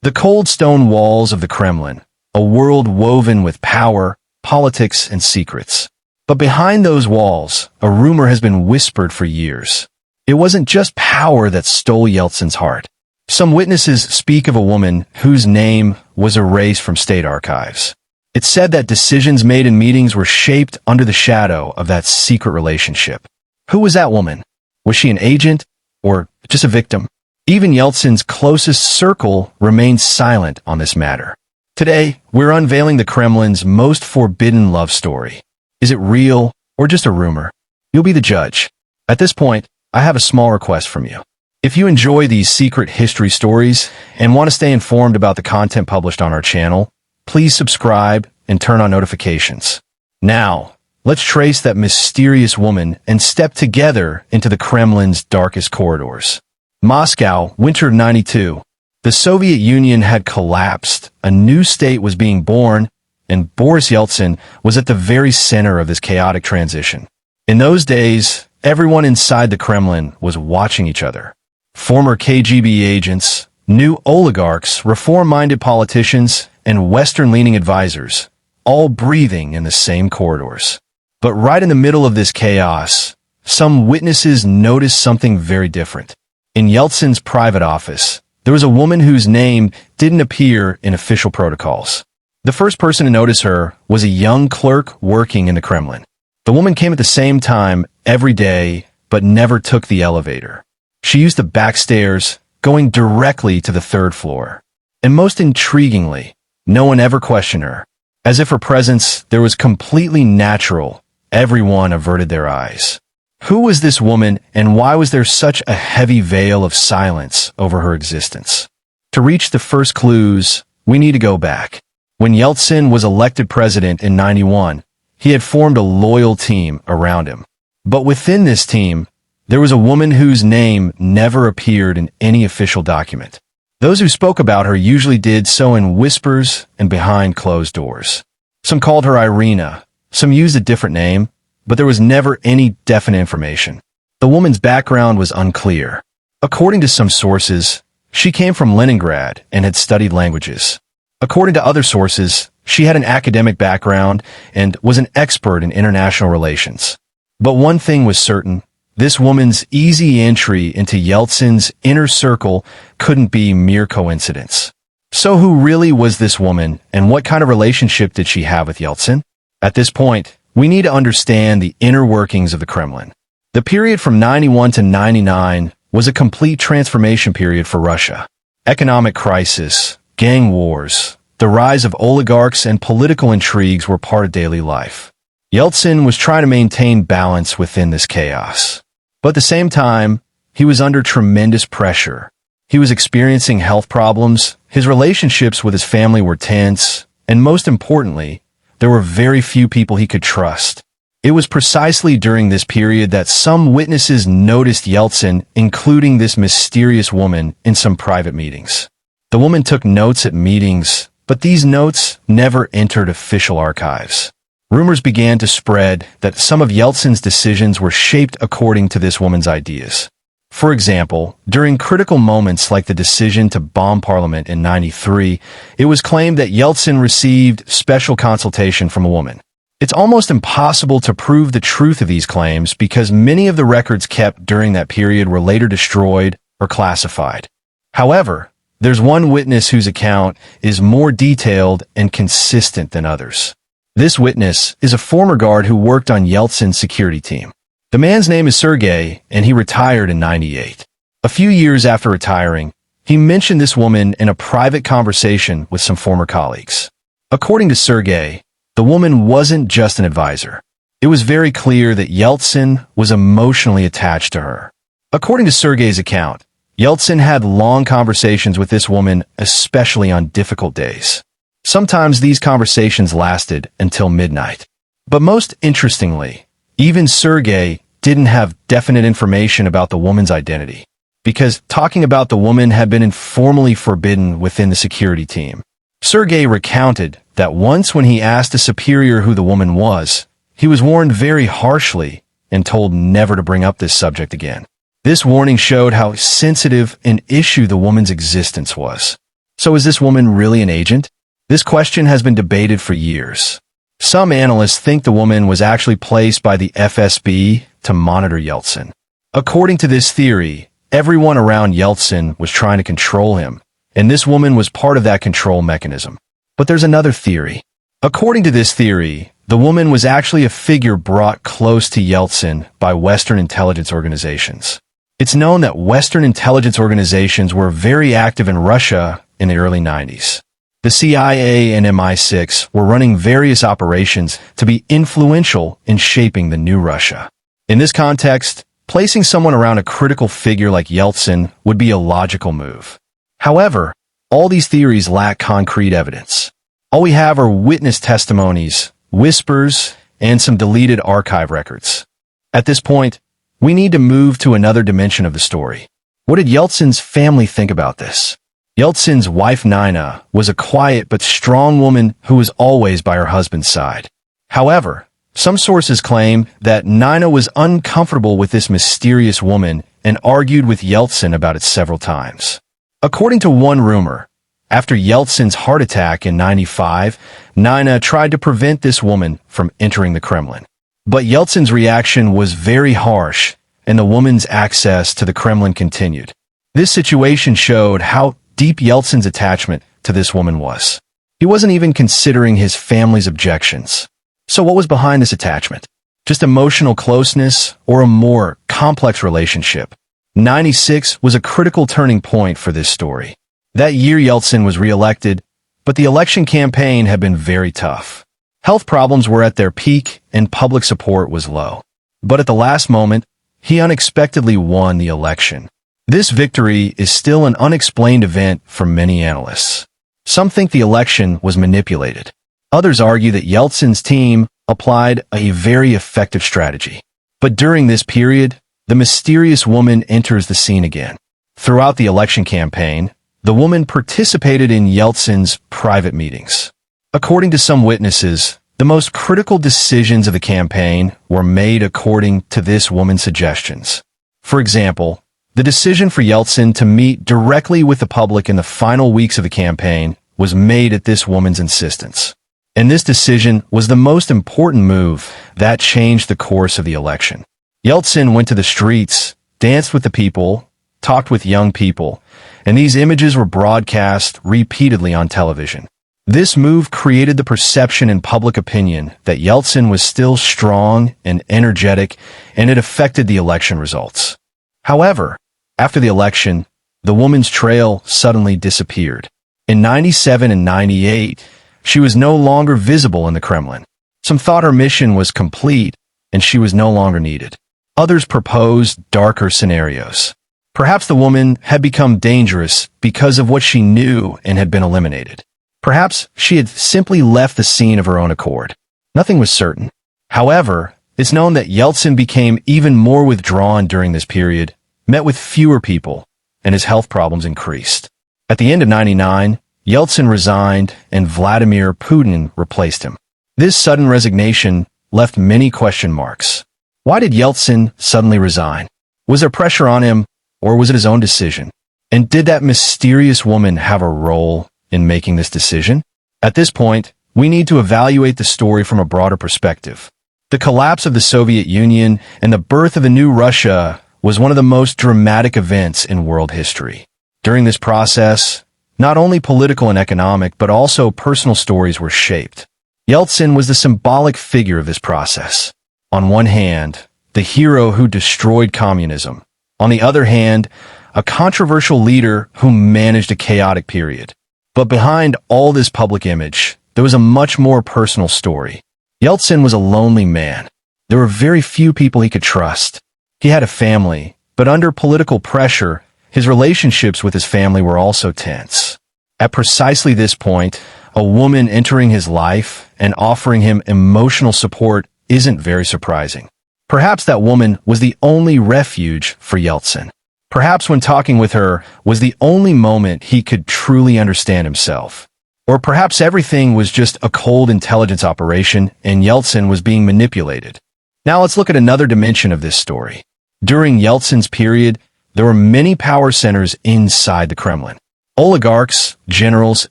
The cold stone walls of the Kremlin, a world woven with power, politics, and secrets. But behind those walls, a rumor has been whispered for years. It wasn't just power that stole Yeltsin's heart. Some witnesses speak of a woman whose name was erased from state archives. It's said that decisions made in meetings were shaped under the shadow of that secret relationship. Who was that woman? Was she an agent or just a victim? Even Yeltsin's closest circle remains silent on this matter. Today, we're unveiling the Kremlin's most forbidden love story. Is it real or just a rumor? You'll be the judge. At this point, I have a small request from you. If you enjoy these secret history stories and want to stay informed about the content published on our channel, please subscribe and turn on notifications. Now, let's trace that mysterious woman and step together into the Kremlin's darkest corridors. Moscow, winter '92. The Soviet Union had collapsed, a new state was being born, and Boris Yeltsin was at the very center of this chaotic transition. In those days, everyone inside the Kremlin was watching each other. Former KGB agents, new oligarchs, reform-minded politicians, and Western-leaning advisors, all breathing in the same corridors. But right in the middle of this chaos, some witnesses noticed something very different. In Yeltsin's private office, there was a woman whose name didn't appear in official protocols. The first person to notice her was a young clerk working in the Kremlin. The woman came at the same time every day, but never took the elevator. She used the back stairs, going directly to the third floor. And most intriguingly, no one ever questioned her. As if her presence there was completely natural, everyone averted their eyes. Who was this woman, and why was there such a heavy veil of silence over her existence? To reach the first clues, we need to go back. When Yeltsin was elected president in '91, he had formed a loyal team around him. But within this team, there was a woman whose name never appeared in any official document. Those who spoke about her usually did so in whispers and behind closed doors. Some called her Irina, some used a different name, but there was never any definite information. The woman's background was unclear. According to some sources, she came from Leningrad and had studied languages. According to other sources, she had an academic background and was an expert in international relations. But one thing was certain, this woman's easy entry into Yeltsin's inner circle couldn't be mere coincidence. So who really was this woman, and what kind of relationship did she have with Yeltsin? At this point, we need to understand the inner workings of the Kremlin. The period from '91 to '99 was a complete transformation period for Russia. Economic crisis, gang wars, the rise of oligarchs, and political intrigues were part of daily life. Yeltsin was trying to maintain balance within this chaos. But at the same time, he was under tremendous pressure. He was experiencing health problems, his relationships with his family were tense, and most importantly, there were very few people he could trust. It was precisely during this period that some witnesses noticed Yeltsin, including this mysterious woman, in some private meetings. The woman took notes at meetings, but these notes never entered official archives. Rumors began to spread that some of Yeltsin's decisions were shaped according to this woman's ideas. For example, during critical moments like the decision to bomb Parliament in '93, it was claimed that Yeltsin received special consultation from a woman. It's almost impossible to prove the truth of these claims because many of the records kept during that period were later destroyed or classified. However, there's one witness whose account is more detailed and consistent than others. This witness is a former guard who worked on Yeltsin's security team. The man's name is Sergei, and he retired in '98. A few years after retiring, he mentioned this woman in a private conversation with some former colleagues. According to Sergei, the woman wasn't just an advisor. It was very clear that Yeltsin was emotionally attached to her. According to Sergei's account, Yeltsin had long conversations with this woman, especially on difficult days. Sometimes these conversations lasted until midnight. But most interestingly, even Sergei didn't have definite information about the woman's identity, because talking about the woman had been informally forbidden within the security team. Sergei recounted that once when he asked a superior who the woman was, he was warned very harshly and told never to bring up this subject again. This warning showed how sensitive an issue the woman's existence was. So is this woman really an agent? This question has been debated for years. Some analysts think the woman was actually placed by the FSB to monitor Yeltsin. According to this theory, everyone around Yeltsin was trying to control him, and this woman was part of that control mechanism. But there's another theory. According to this theory, the woman was actually a figure brought close to Yeltsin by Western intelligence organizations. It's known that Western intelligence organizations were very active in Russia in the early 90s. The CIA and MI6 were running various operations to be influential in shaping the new Russia. In this context, placing someone around a critical figure like Yeltsin would be a logical move. However, all these theories lack concrete evidence. All we have are witness testimonies, whispers, and some deleted archive records. At this point, we need to move to another dimension of the story. What did Yeltsin's family think about this? Yeltsin's wife Nina was a quiet but strong woman who was always by her husband's side. However, some sources claim that Nina was uncomfortable with this mysterious woman and argued with Yeltsin about it several times. According to one rumor, after Yeltsin's heart attack in '95, Nina tried to prevent this woman from entering the Kremlin. But Yeltsin's reaction was very harsh, and the woman's access to the Kremlin continued. This situation showed how deep Yeltsin's attachment to this woman was. He wasn't even considering his family's objections. So what was behind this attachment? Just emotional closeness or a more complex relationship? '96 was a critical turning point for this story. That year Yeltsin was re-elected, but the election campaign had been very tough. Health problems were at their peak and public support was low. But at the last moment, he unexpectedly won the election. This victory is still an unexplained event for many analysts. Some think the election was manipulated. Others argue that Yeltsin's team applied a very effective strategy. But during this period, the mysterious woman enters the scene again. Throughout the election campaign, the woman participated in Yeltsin's private meetings. According to some witnesses, the most critical decisions of the campaign were made according to this woman's suggestions. For example, the decision for Yeltsin to meet directly with the public in the final weeks of the campaign was made at this woman's insistence. And this decision was the most important move that changed the course of the election. Yeltsin went to the streets, danced with the people, talked with young people, and these images were broadcast repeatedly on television. This move created the perception in public opinion that Yeltsin was still strong and energetic, and it affected the election results. However, after the election, the woman's trail suddenly disappeared. In '97 and '98, she was no longer visible in the Kremlin. Some thought her mission was complete, and she was no longer needed. Others proposed darker scenarios. Perhaps the woman had become dangerous because of what she knew and had been eliminated. Perhaps she had simply left the scene of her own accord. Nothing was certain. However, it's known that Yeltsin became even more withdrawn during this period, met with fewer people, and his health problems increased. At the end of '99, Yeltsin resigned and Vladimir Putin replaced him. This sudden resignation left many question marks. Why did Yeltsin suddenly resign? Was there pressure on him, or was it his own decision? And did that mysterious woman have a role in making this decision? At this point, we need to evaluate the story from a broader perspective. The collapse of the Soviet Union and the birth of a new Russia was one of the most dramatic events in world history. During this process, not only political and economic, but also personal stories were shaped. Yeltsin was the symbolic figure of this process. On one hand, the hero who destroyed communism. On the other hand, a controversial leader who managed a chaotic period. But behind all this public image, there was a much more personal story. Yeltsin was a lonely man. There were very few people he could trust. He had a family, but under political pressure, his relationships with his family were also tense. At precisely this point, a woman entering his life and offering him emotional support isn't very surprising. Perhaps that woman was the only refuge for Yeltsin. Perhaps when talking with her was the only moment he could truly understand himself. Or perhaps everything was just a cold intelligence operation and Yeltsin was being manipulated. Now let's look at another dimension of this story. During Yeltsin's period, there were many power centers inside the Kremlin. Oligarchs, generals,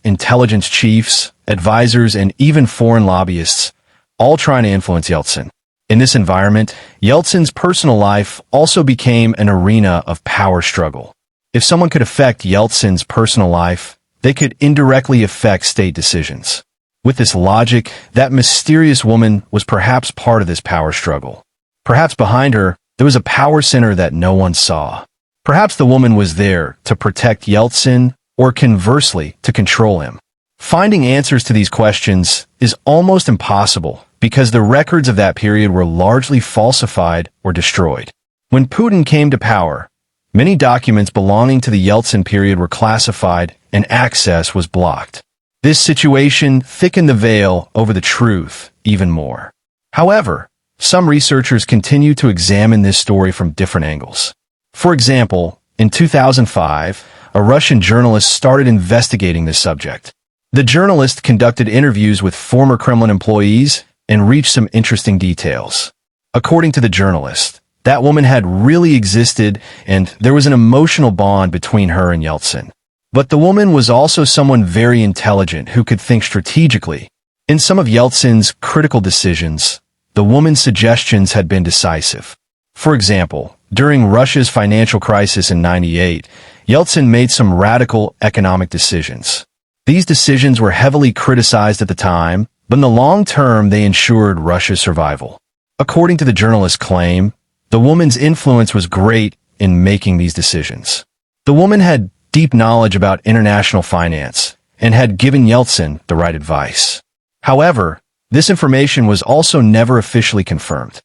intelligence chiefs, advisors, and even foreign lobbyists, all trying to influence Yeltsin. In this environment, Yeltsin's personal life also became an arena of power struggle. If someone could affect Yeltsin's personal life, they could indirectly affect state decisions. With this logic, that mysterious woman was perhaps part of this power struggle. Perhaps behind her, there was a power center that no one saw. Perhaps the woman was there to protect Yeltsin, or conversely, to control him. Finding answers to these questions is almost impossible because the records of that period were largely falsified or destroyed. When Putin came to power, many documents belonging to the Yeltsin period were classified and access was blocked. This situation thickened the veil over the truth even more. However, some researchers continue to examine this story from different angles. For example, in 2005, a Russian journalist started investigating this subject. The journalist conducted interviews with former Kremlin employees and reached some interesting details. According to the journalist, that woman had really existed and there was an emotional bond between her and Yeltsin. But the woman was also someone very intelligent who could think strategically. In some of Yeltsin's critical decisions, the woman's suggestions had been decisive. For example, during Russia's financial crisis in '98, Yeltsin made some radical economic decisions. These decisions were heavily criticized at the time, but in the long term they ensured Russia's survival. According to the journalist's claim, the woman's influence was great in making these decisions. The woman had deep knowledge about international finance and had given Yeltsin the right advice. However, this information was also never officially confirmed.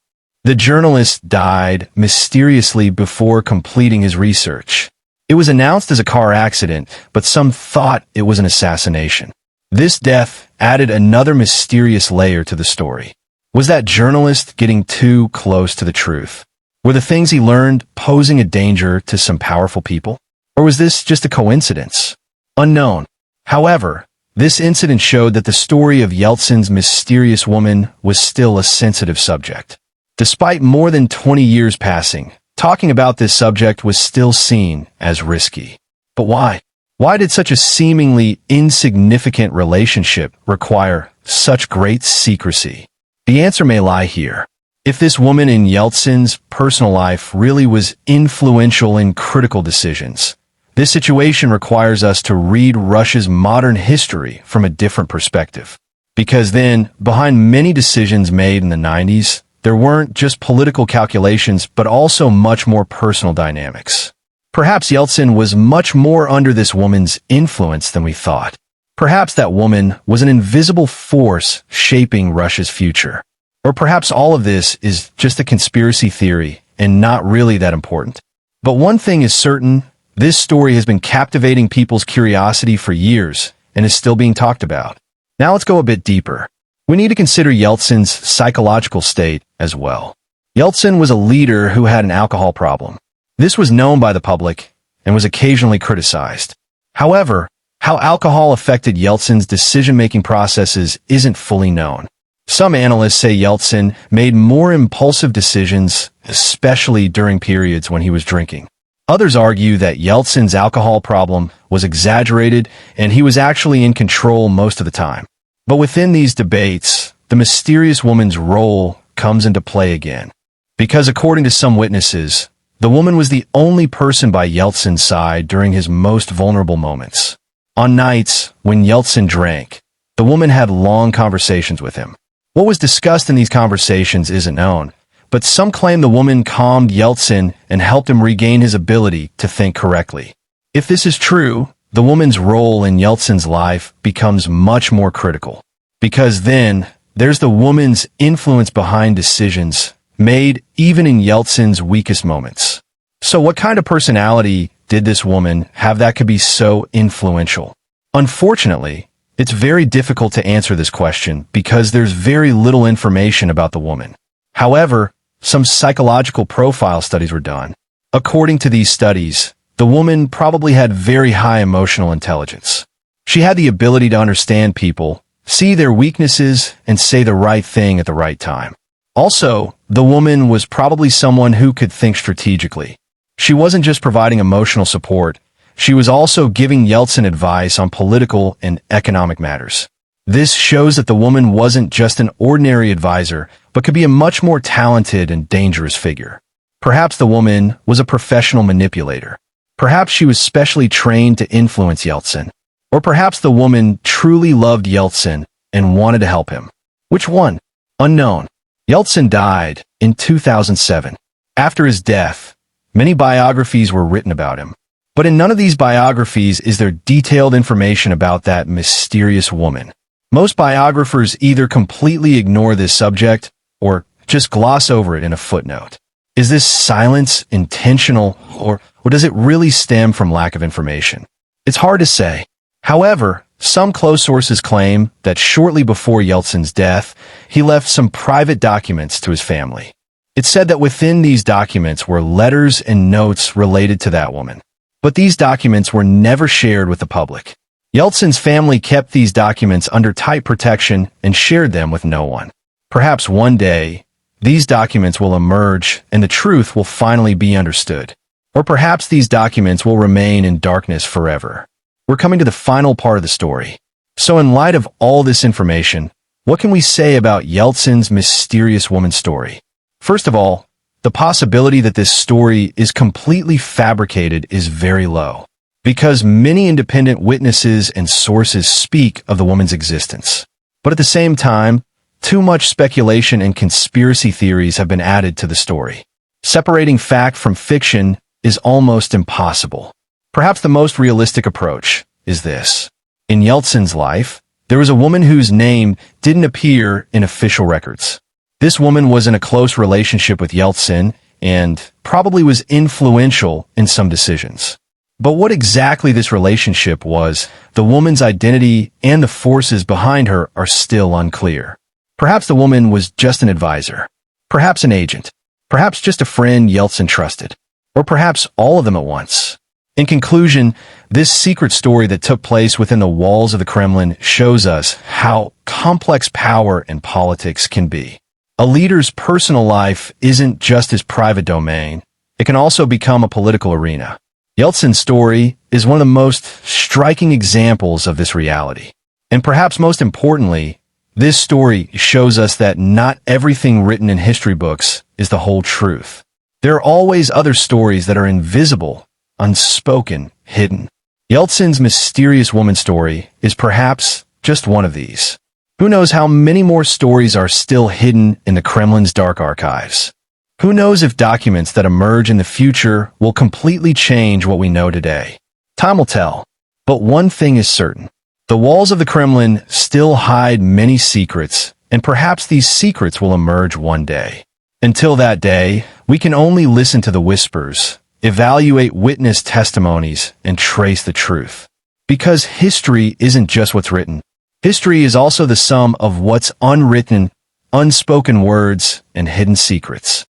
The journalist died mysteriously before completing his research. It was announced as a car accident, but some thought it was an assassination. This death added another mysterious layer to the story. Was that journalist getting too close to the truth? Were the things he learned posing a danger to some powerful people? Or was this just a coincidence? Unknown. However, this incident showed that the story of Yeltsin's mysterious woman was still a sensitive subject. Despite more than 20 years passing, talking about this subject was still seen as risky. But why? Why did such a seemingly insignificant relationship require such great secrecy? The answer may lie here. If this woman in Yeltsin's personal life really was influential in critical decisions, this situation requires us to read Russia's modern history from a different perspective. Because then, behind many decisions made in the '90s, there weren't just political calculations, but also much more personal dynamics. Perhaps Yeltsin was much more under this woman's influence than we thought. Perhaps that woman was an invisible force shaping Russia's future. Or perhaps all of this is just a conspiracy theory and not really that important. But one thing is certain, this story has been captivating people's curiosity for years and is still being talked about. Now let's go a bit deeper. We need to consider Yeltsin's psychological state as well. Yeltsin was a leader who had an alcohol problem. This was known by the public and was occasionally criticized. However, how alcohol affected Yeltsin's decision-making processes isn't fully known. Some analysts say Yeltsin made more impulsive decisions, especially during periods when he was drinking. Others argue that Yeltsin's alcohol problem was exaggerated and he was actually in control most of the time. But within these debates, the mysterious woman's role comes into play again. Because according to some witnesses, the woman was the only person by Yeltsin's side during his most vulnerable moments. On nights when Yeltsin drank, the woman had long conversations with him. What was discussed in these conversations isn't known, but some claim the woman calmed Yeltsin and helped him regain his ability to think correctly. If this is true, the woman's role in Yeltsin's life becomes much more critical. Because then, there's the woman's influence behind decisions made even in Yeltsin's weakest moments. So what kind of personality did this woman have that could be so influential? Unfortunately, it's very difficult to answer this question because there's very little information about the woman. However, some psychological profile studies were done. According to these studies, the woman probably had very high emotional intelligence. She had the ability to understand people, see their weaknesses, and say the right thing at the right time. Also, the woman was probably someone who could think strategically. She wasn't just providing emotional support, she was also giving Yeltsin advice on political and economic matters. This shows that the woman wasn't just an ordinary advisor, but could be a much more talented and dangerous figure. Perhaps the woman was a professional manipulator. Perhaps she was specially trained to influence Yeltsin. Or perhaps the woman truly loved Yeltsin and wanted to help him. Which one? Unknown. Yeltsin died in 2007. After his death, many biographies were written about him. But in none of these biographies is there detailed information about that mysterious woman. Most biographers either completely ignore this subject or just gloss over it in a footnote. Is this silence intentional, or does it really stem from lack of information? It's hard to say. However, some close sources claim that shortly before Yeltsin's death, he left some private documents to his family. It's said that within these documents were letters and notes related to that woman. But these documents were never shared with the public. Yeltsin's family kept these documents under tight protection and shared them with no one. Perhaps one day, these documents will emerge and the truth will finally be understood. Or perhaps these documents will remain in darkness forever. We're coming to the final part of the story. So in light of all this information, what can we say about Yeltsin's mysterious woman story? First of all, the possibility that this story is completely fabricated is very low, because many independent witnesses and sources speak of the woman's existence. But at the same time, too much speculation and conspiracy theories have been added to the story. Separating fact from fiction is almost impossible. Perhaps the most realistic approach is this. In Yeltsin's life, there was a woman whose name didn't appear in official records. This woman was in a close relationship with Yeltsin and probably was influential in some decisions. But what exactly this relationship was, the woman's identity and the forces behind her are still unclear. Perhaps the woman was just an advisor, perhaps an agent, perhaps just a friend Yeltsin trusted, or perhaps all of them at once. In conclusion, this secret story that took place within the walls of the Kremlin shows us how complex power and politics can be. A leader's personal life isn't just his private domain. It can also become a political arena. Yeltsin's story is one of the most striking examples of this reality. And perhaps most importantly, this story shows us that not everything written in history books is the whole truth. There are always other stories that are invisible, unspoken, hidden. Yeltsin's mysterious woman story is perhaps just one of these. Who knows how many more stories are still hidden in the Kremlin's dark archives? Who knows if documents that emerge in the future will completely change what we know today? Time will tell. But one thing is certain. The walls of the Kremlin still hide many secrets, and perhaps these secrets will emerge one day. Until that day, we can only listen to the whispers, evaluate witness testimonies, and trace the truth. Because history isn't just what's written. History is also the sum of what's unwritten, unspoken words, and hidden secrets.